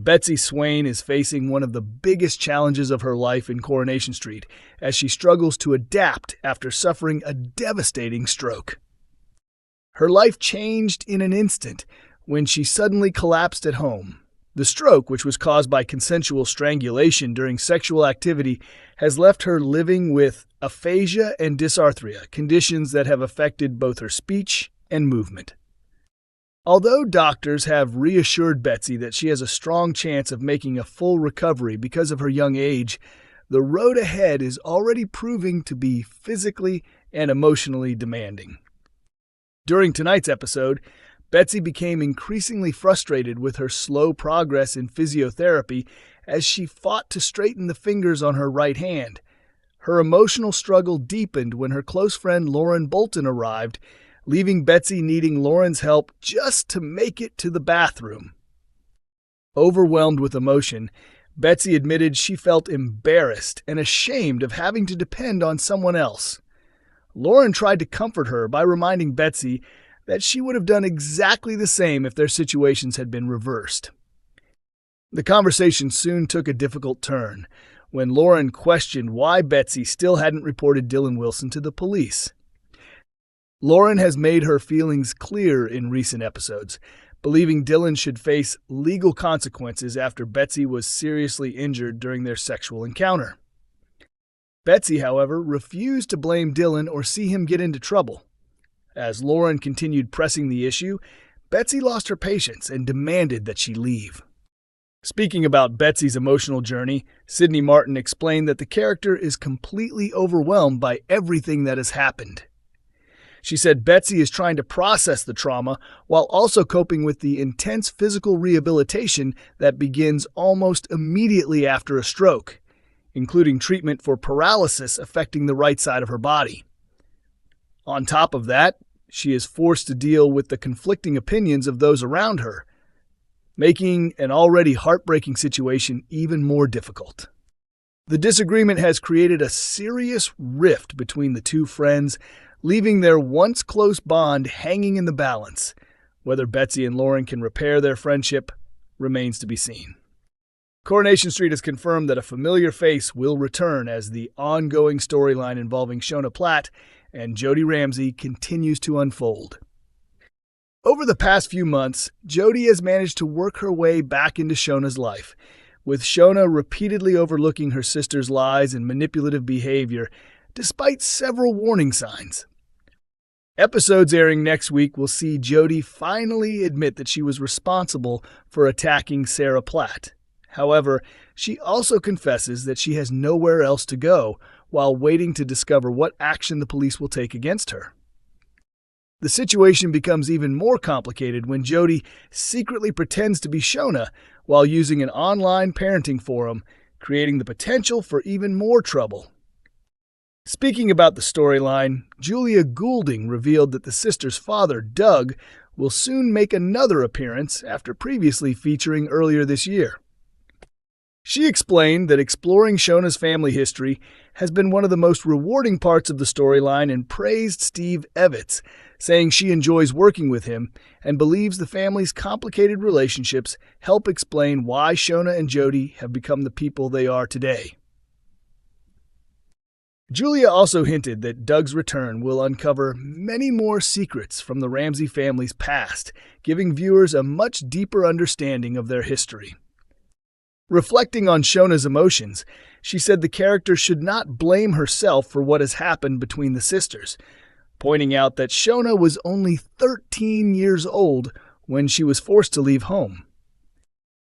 Betsy Swain is facing one of the biggest challenges of her life in Coronation Street as she struggles to adapt after suffering a devastating stroke. Her life changed in an instant when she suddenly collapsed at home. The stroke, which was caused by consensual strangulation during sexual activity, has left her living with aphasia and dysarthria, conditions that have affected both her speech and movement. Although doctors have reassured Betsy that she has a strong chance of making a full recovery because of her young age, the road ahead is already proving to be physically and emotionally demanding. During tonight's episode, Betsy became increasingly frustrated with her slow progress in physiotherapy as she fought to straighten the fingers on her right hand. Her emotional struggle deepened when her close friend Lauren Bolton arrived, leaving Betsy needing Lauren's help just to make it to the bathroom. Overwhelmed with emotion, Betsy admitted she felt embarrassed and ashamed of having to depend on someone else. Lauren tried to comfort her by reminding Betsy that she would have done exactly the same if their situations had been reversed. The conversation soon took a difficult turn when Lauren questioned why Betsy still hadn't reported Dylan Wilson to the police. Lauren has made her feelings clear in recent episodes, believing Dylan should face legal consequences after Betsy was seriously injured during their sexual encounter. Betsy, however, refused to blame Dylan or see him get into trouble. As Lauren continued pressing the issue, Betsy lost her patience and demanded that she leave. Speaking about Betsy's emotional journey, Sidney Martin explained that the character is completely overwhelmed by everything that has happened. She said Betsy is trying to process the trauma while also coping with the intense physical rehabilitation that begins almost immediately after a stroke, including treatment for paralysis affecting the right side of her body. On top of that, she is forced to deal with the conflicting opinions of those around her, making an already heartbreaking situation even more difficult. The disagreement has created a serious rift between the two friends, leaving their once close bond hanging in the balance. Whether Betsy and Lauren can repair their friendship remains to be seen. Coronation Street has confirmed that a familiar face will return as the ongoing storyline involving Shona Platt and Jody Ramsey continues to unfold. Over the past few months, Jody has managed to work her way back into Shona's life, with Shona repeatedly overlooking her sister's lies and manipulative behavior, despite several warning signs. Episodes airing next week will see Jody finally admit that she was responsible for attacking Sarah Platt. However, she also confesses that she has nowhere else to go while waiting to discover what action the police will take against her. The situation becomes even more complicated when Jody secretly pretends to be Shona while using an online parenting forum, creating the potential for even more trouble. Speaking about the storyline, Julia Goulding revealed that the sister's father, Doug, will soon make another appearance after previously featuring earlier this year. She explained that exploring Shona's family history has been one of the most rewarding parts of the storyline and praised Steve Evitz, saying she enjoys working with him and believes the family's complicated relationships help explain why Shona and Jody have become the people they are today. Julia also hinted that Doug's return will uncover many more secrets from the Ramsey family's past, giving viewers a much deeper understanding of their history. Reflecting on Shona's emotions, she said the character should not blame herself for what has happened between the sisters, pointing out that Shona was only 13 years old when she was forced to leave home.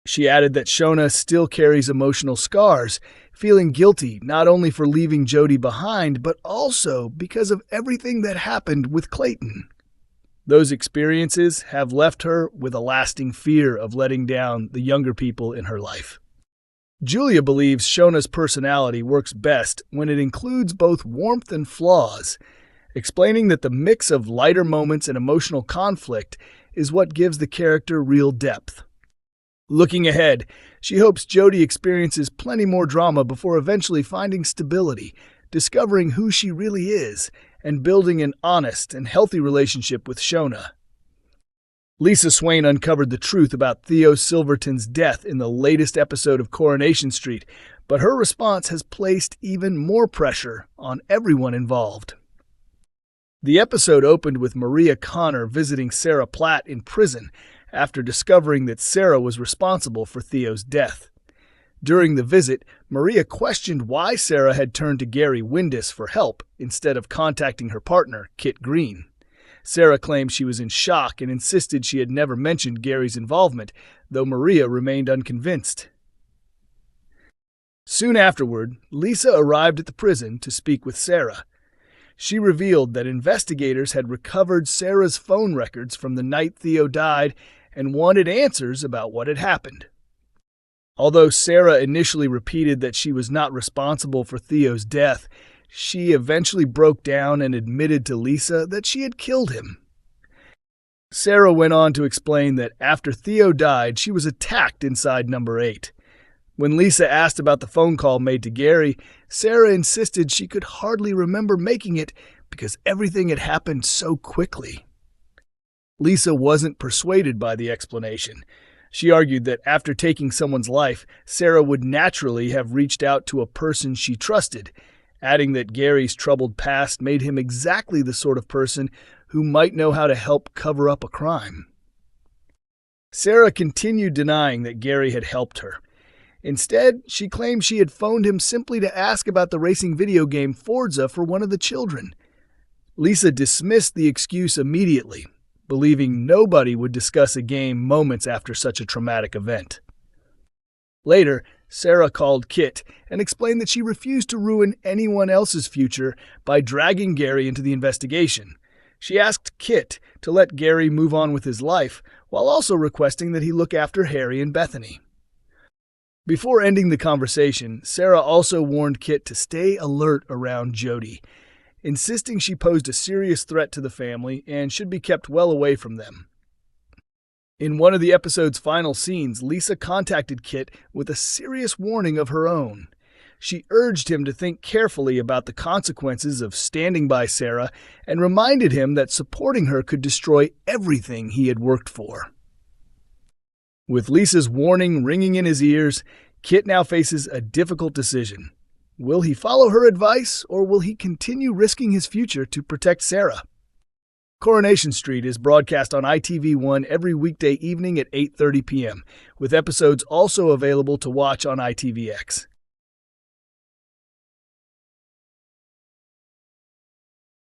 She added that Shona still carries emotional scars, feeling guilty not only for leaving Jody behind, but also because of everything that happened with Clayton. Those experiences have left her with a lasting fear of letting down the younger people in her life. Julia believes Shona's personality works best when it includes both warmth and flaws, explaining that the mix of lighter moments and emotional conflict is what gives the character real depth. Looking ahead, she hopes Jody experiences plenty more drama before eventually finding stability, discovering who she really is, and building an honest and healthy relationship with Shona. Lisa Swain uncovered the truth about Theo Silverton's death in the latest episode of Coronation Street, but her response has placed even more pressure on everyone involved. The episode opened with Maria Connor visiting Sarah Platt in prison after discovering that Sarah was responsible for Theo's death. During the visit, Maria questioned why Sarah had turned to Gary Windus for help instead of contacting her partner, Kit Green. Sarah claimed she was in shock and insisted she had never mentioned Gary's involvement, though Maria remained unconvinced. Soon afterward, Lisa arrived at the prison to speak with Sarah. She revealed that investigators had recovered Sarah's phone records from the night Theo died and wanted answers about what had happened. Although Sarah initially repeated that she was not responsible for Theo's death, she eventually broke down and admitted to Lisa that she had killed him. Sarah went on to explain that after Theo died, she was attacked inside number 8. When Lisa asked about the phone call made to Gary, Sarah insisted she could hardly remember making it because everything had happened so quickly. Lisa wasn't persuaded by the explanation. She argued that after taking someone's life, Sarah would naturally have reached out to a person she trusted, adding that Gary's troubled past made him exactly the sort of person who might know how to help cover up a crime. Sarah continued denying that Gary had helped her. Instead, she claimed she had phoned him simply to ask about the racing video game Forza for one of the children. Lisa dismissed the excuse immediately, believing nobody would discuss a game moments after such a traumatic event. Later, Sarah called Kit and explained that she refused to ruin anyone else's future by dragging Gary into the investigation. She asked Kit to let Gary move on with his life, while also requesting that he look after Harry and Bethany. Before ending the conversation, Sarah also warned Kit to stay alert around Jody, insisting she posed a serious threat to the family and should be kept well away from them. In one of the episode's final scenes, Lisa contacted Kit with a serious warning of her own. She urged him to think carefully about the consequences of standing by Sarah and reminded him that supporting her could destroy everything he had worked for. With Lisa's warning ringing in his ears, Kit now faces a difficult decision. Will he follow her advice, or will he continue risking his future to protect Sarah? Coronation Street is broadcast on ITV1 every weekday evening at 8:30 p.m., with episodes also available to watch on ITVX.